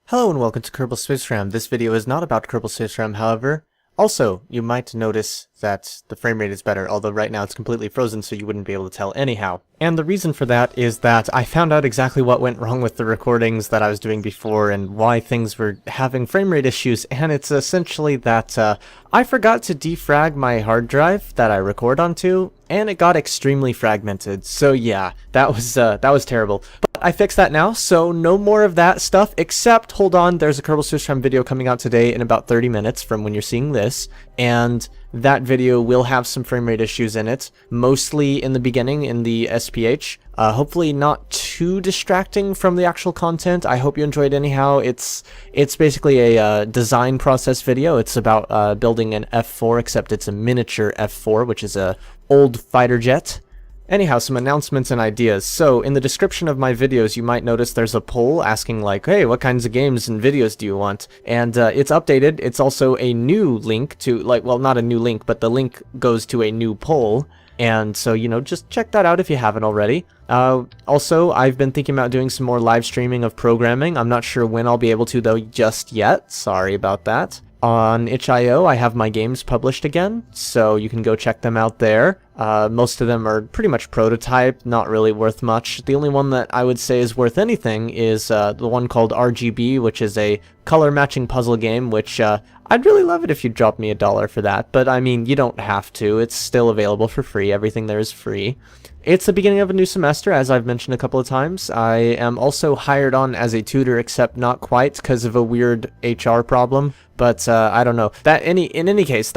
Hello and welcome to Kerbal Space RAM. This video is not about Kerbal Space RAM, however. Also, you might notice that the frame rate is better, although right now it's completely frozen, so you wouldn't be able to tell anyhow. And the reason for that is that I found out exactly what went wrong with the recordings that I was doing before and why things were having frame rate issues, and it's essentially that I forgot to defrag my hard drive that I record onto, and it got extremely fragmented. So yeah, that was terrible. But I fixed that now, so no more of that stuff, except, hold on, there's a Kerbal Space RAM video coming out today in about 30 minutes from when you're seeing this, and that video will have some frame rate issues in it, mostly in the beginning in the SPH. Hopefully not too distracting from the actual content. I hope you enjoyed anyhow. It's basically a design process video. It's about building an F4, except it's a miniature F4, which is a old fighter jet. Anyhow, some announcements and ideas. So, in the description of my videos, you might notice there's a poll asking like, hey, what kinds of games and videos do you want? And it's updated. It's also a new link to, like, well, not a new link, but the link goes to a new poll. And so, you know, just check that out if you haven't already. Also, I've been thinking about doing some more live streaming of programming. I'm not sure when I'll be able to, though, just yet. Sorry about that. On itch.io, I have my games published again, so you can go check them out there. Most of them are pretty much prototype, not really worth much. The only one that I would say is worth anything is the one called RGB, which is a color matching puzzle game, which I'd really love it if you dropped me $1 for that, but I mean, you don't have to. It's still available for free. Everything there is free. It's the beginning of a new semester, as I've mentioned a couple of times. I am also hired on as a tutor, except not quite because of a weird HR problem. But I don't know. In any case,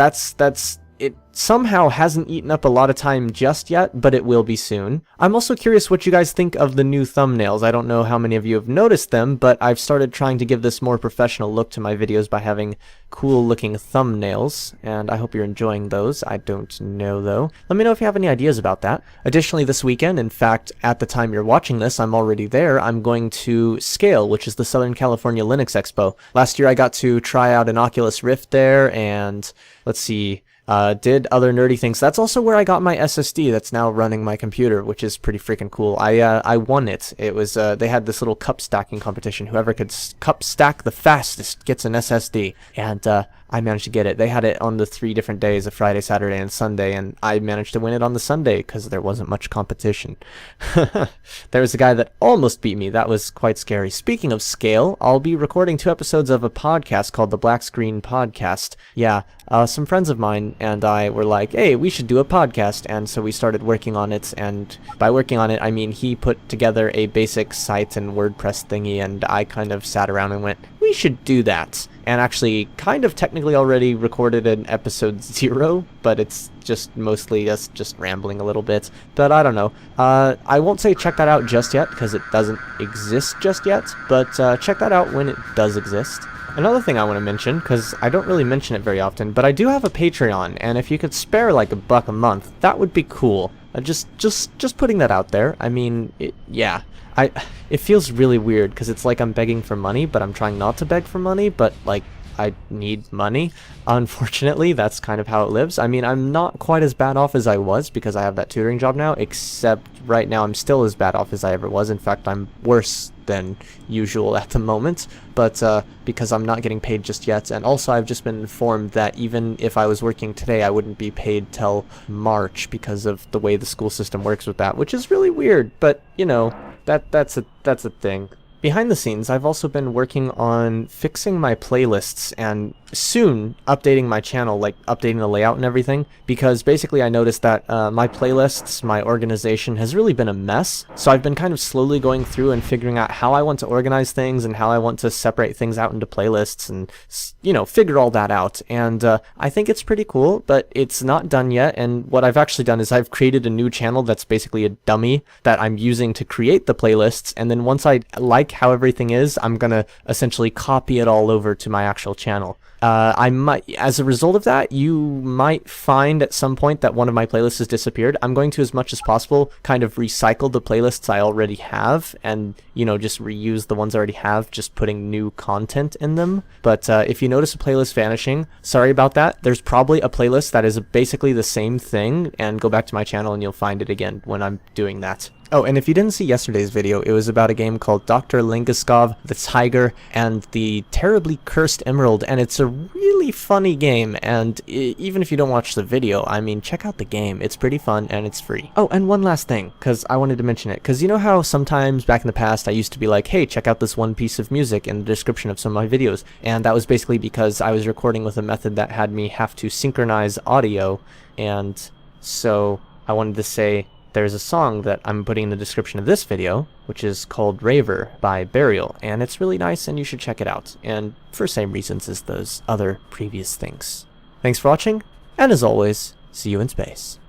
it somehow hasn't eaten up a lot of time just yet, but it will be soon. I'm also curious what you guys think of the new thumbnails. I don't know how many of you have noticed them, but I've started trying to give this more professional look to my videos by having cool looking thumbnails, and I hope you're enjoying those. I don't know though. Let me know if you have any ideas about that. Additionally, this weekend, in fact, at the time you're watching this, I'm already there. I'm going to Scale, which is the Southern California Linux Expo. Last year I got to try out an Oculus Rift there, and let's see, did other nerdy things. That's also where I got my SSD that's now running my computer, which is pretty freaking cool. I won it. It was, they had this little cup stacking competition. Whoever could cup stack the fastest gets an SSD. And, I managed to get it. They had it on the 3 different days of Friday, Saturday, and Sunday, and I managed to win it on the Sunday because there wasn't much competition. There was a guy that almost beat me. That was quite scary. Speaking of Scale, I'll be recording 2 episodes of a podcast called the Black Screen Podcast. Yeah, some friends of mine and I were like, hey, we should do a podcast, and so we started working on it, and by working on it, I mean he put together a basic site and WordPress thingy, and I kind of sat around and went, we should do that. And actually kind of technically already recorded an episode 0, but it's just mostly us just rambling a little bit. But I don't know. I won't say check that out just yet, because it doesn't exist just yet, but check that out when it does exist. Another thing I want to mention, because I don't really mention it very often, but I do have a Patreon, and if you could spare like $1 a month, that would be cool. Just putting that out there. I mean, yeah. It feels really weird because it's like I'm begging for money, but I'm trying not to beg for money, but like I need money. Unfortunately, that's kind of how it lives. I mean, I'm not quite as bad off as I was because I have that tutoring job now, except right now I'm still as bad off as I ever was. In fact, I'm worse than usual at the moment, but because I'm not getting paid just yet, and also I've just been informed that even if I was working today, I wouldn't be paid till March because of the way the school system works with that, which is really weird, but you know, that's a thing. Behind the scenes, I've also been working on fixing my playlists and soon updating my channel, like updating the layout and everything, because basically I noticed that my playlists, my organization has really been a mess. So I've been kind of slowly going through and figuring out how I want to organize things and how I want to separate things out into playlists and, you know, figure all that out. And I think it's pretty cool, but it's not done yet. And what I've actually done is I've created a new channel that's basically a dummy that I'm using to create the playlists. And then once I like how everything is, I'm gonna essentially copy it all over to my actual channel. I might, as a result of that, you might find at some point that one of my playlists has disappeared. I'm going to, as much as possible, kind of recycle the playlists I already have and, you know, just reuse the ones I already have, just putting new content in them. But if you notice a playlist vanishing, sorry about that. There's probably a playlist that is basically the same thing, and go back to my channel and you'll find it again when I'm doing that. Oh, and if you didn't see yesterday's video, it was about a game called Dr. Lingaskov, the Tiger, and the Terribly Cursed Emerald, and it's a really funny game, and even if you don't watch the video, I mean, check out the game. It's pretty fun, and it's free. Oh, and one last thing, because I wanted to mention it, because you know how sometimes back in the past I used to be like, hey, check out this one piece of music in the description of some of my videos, and that was basically because I was recording with a method that had me have to synchronize audio, and so I wanted to say, there's a song that I'm putting in the description of this video, which is called Raver by Burial, and it's really nice and you should check it out, and for same reasons as those other previous things. Thanks for watching, and as always, see you in space.